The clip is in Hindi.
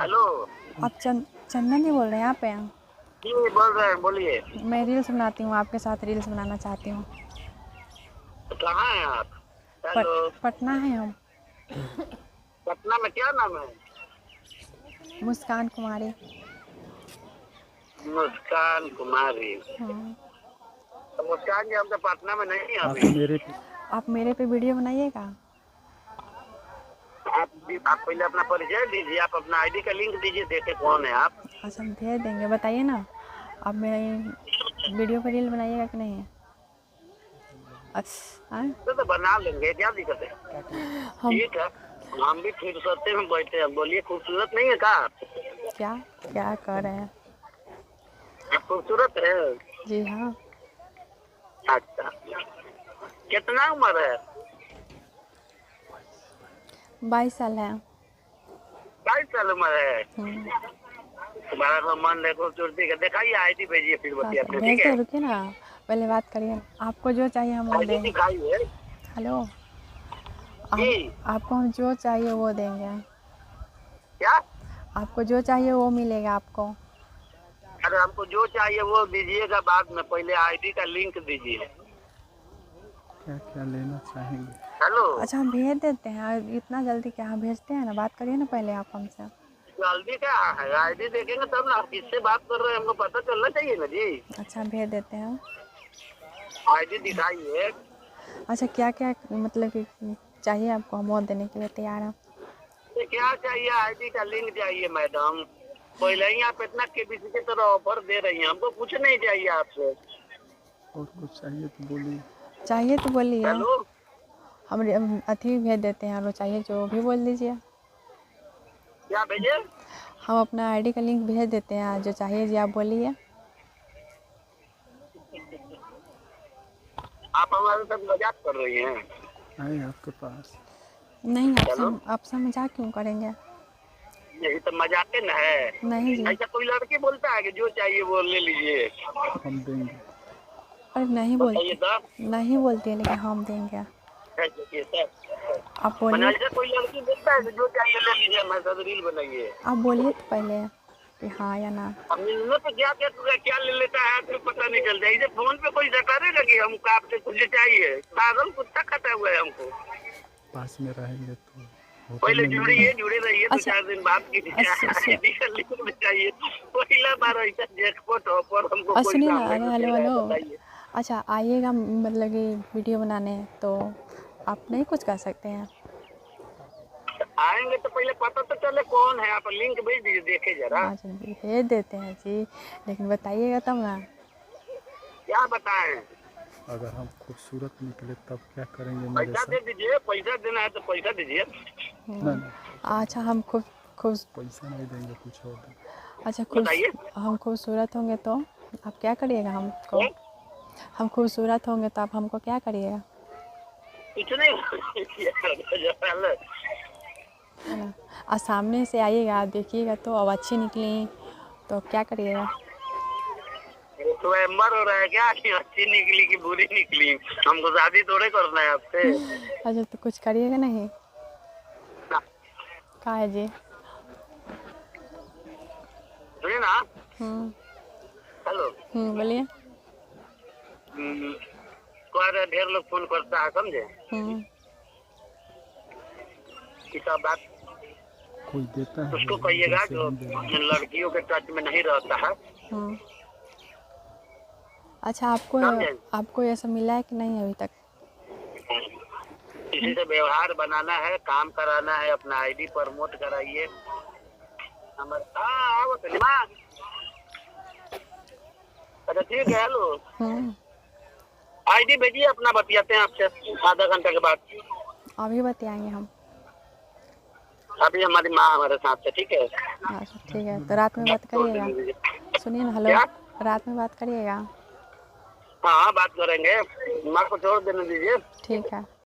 हेलो। आप चंदन जी बोल रहे हैं? यहाँ पे हैं? जी बोल रहे हैं, बोलिए। मैं रील्स बनाती हूँ, आपके साथ रील्स बनाना चाहती हूँ। कहाँ हैं आप? हेलो। पटना है हम। पटना में क्या नाम है? मुस्कान कुमारी। मुस्कान कुमारी। हाँ। तो मुस्कान जी हम तो पटना में नहीं हैं अभी। आप मेरे पे वीडियो बनाइएगा। आप पहले अपना परिचय दीजिए, आप अपना आईडी का लिंक दीजिए, देखे कौन है आप। अच्छा, हम भेज देंगे, बताइए ना। आप मेरे वीडियो पर रील बनाइएगा कि नहीं? अच्छा। तो बना लेंगे, क्या दिक्कत है। हम ठीक है, हम भी फुर्सत में बैठे हैं। बोलिए, खूबसूरत नहीं है का? क्या क्या कर रहे हैं? खूबसूरत है। जी हाँ। अच्छा, कितना उम्र है? 22 साल है। 22 साल उम्र है। हम्म। तुम्हारा तो मन है खूबसूरती का। दिखाइए आईडी, भेजिए फिर हाँ बतिया सर, फिर, ठीक भेजते है। हैं, रुकिए ना, पहले बात करिए। आपको जो चाहिए हम वो आईडी देंगे। दिखाइए। हेलो। जी। आपको हम जो चाहिए वो देंगे। क्या? आपको जो चाहिए वो मिलेगा आपको। अरे हमको जो चाहिए वो दीजिएगा, बाद में पहले आईडी का लिंक दीजिए। क्या क्या लेना चाहेंगे? हेलो। अच्छा, हम भेज देते हैं, इतना जल्दी क्या? हम भेजते हैं ना, बात करिए ना पहले आप हमसे। जल्दी क्या है, आईडी देखेंगे तब ना। आप किससे बात कर रहे हैं हमको पता चलना चाहिए ना जी। अच्छा, भेज देते हैं। आईडी दिखाइए। अच्छा, क्या क्या मतलब कि चाहिए आपको? हम वो देने के लिए तैयार हैं। तो क्या चाहिए? आईडी का लिंक चाहिए मैडम। पहले ही आप इतना केबीसी की तरह ऑफर दे रही हैं, हमको कुछ नहीं चाहिए आपसे। और कुछ चाहिए तो बोलिए। चाहिए तो बोलिए। हेलो। हम अथी भेज देते हैं, और वो चाहिए जो भी बोल दीजिए। क्या भेजे? हम अपना आईडी का लिंक भेज देते हैं, जो चाहिए जी आप बोलिए। आप हमारे साथ मजाक कर रही हैं। आए आपके पास। नहीं, हेलो। आपसे मजाक क्यों करेंगे? यही तो मजाक न है। नहीं जी। ऐसा कोई लड़की बोलता है कि जो चाहिए वो ले लीजिए? हम देंगे। अरे नहीं बताइए बोलती, तो। नहीं बोलती है, लेकिन हम देंगे। आप मैंने बोलिए। ऐसा कोई लड़की बोलता है कि जो चाहिए ले लीजिए, हमारे साथ रील बनाइए। आप बोलिए तो पहले कि हाँ या ना। अब मिलने तो क्या क्या क्या ले लेता है आपको पता नहीं चलता। इसे फोन पे कोई करेगा कि हमको आपसे कुछ चाहिए? पागल कुत्ता खाता हुआ है हमको। पास में रहेंगे तो होटल पहले में मिलेंगे। जुड़े रहिए, दो अच्छा। चार दिन बाद की आईडी का लिंक भी चाहिए। पहला बार ऐसा जैकपॉट ऑफर हमको कोई सुनिए ना, सामने हेलो से दे हेलो रहा है, हेलो। बताइए। अच्छा, आइएगा मतलब कि वीडियो बनाने, तो आप नहीं कुछ कर सकते हैं? आएंगे तो पहले पता तो चले कौन है। आप लिंक भेज दीजिए, देखे जरा। हाँ जी, भेज देते हैं जी, लेकिन बताइएगा तब ना। क्या बताएं? अगर हम खूबसूरत निकले तब क्या करेंगे मेरे पैसा दे साथ? दीजिए, पैसा देना है तो पैसा दीजिए। नहीं नहीं, अच्छा, हम खूब पैसा नहीं देंगे, कुछ और देंगे। अच्छा, बताइए। हम खूबसूरत होंगे तो आप क्या करिएगा हमको? हैं? हम खूबसूरत होंगे तो आप हमको क्या करिएगा? कुछ नहीं। है ना? और सामने से आइएगा, आप देखिएगा तो अब अच्छी निकली तो क्या करिएगा? तो एम्बर हो रहा है क्या कि अच्छी निकली कि बुरी निकली? हमको शादी थोड़े करना है आपसे। अच्छा, तो कुछ करिएगा नहीं? का है जी? सुनिए ना। हम्म। हेलो। बोलिए। ढेर लोग फोन करता है, समझे? हम्म। ये सब बात कोई देता है उसको कहिएगा जैसे जो हम देंगे। लड़कियों के टच में नहीं रहता है, हम्म। अच्छा, समझे? आपको ये सब मिला है कि नहीं अभी तक? किसी से व्यवहार बनाना है, काम कराना है, अपना आईडी प्रमोट कराइए। अच्छा ठीक है। हेलो। हम्म। आईडी भेजिए अपना, बतियाते हैं आपसे आधा घंटा के बाद। अभी बतियाएंगे हम। अभी हमारी माँ हमारे साथ है, ठीक है। अच्छा ठीक है, तो रात में बात छोड़ करिएगा। देने दीजिए। सुनिए ना, हेलो। क्या? रात में बात करिएगा। हाँ बात करेंगे, माँ को छोड़ देने दीजिए। ठीक है।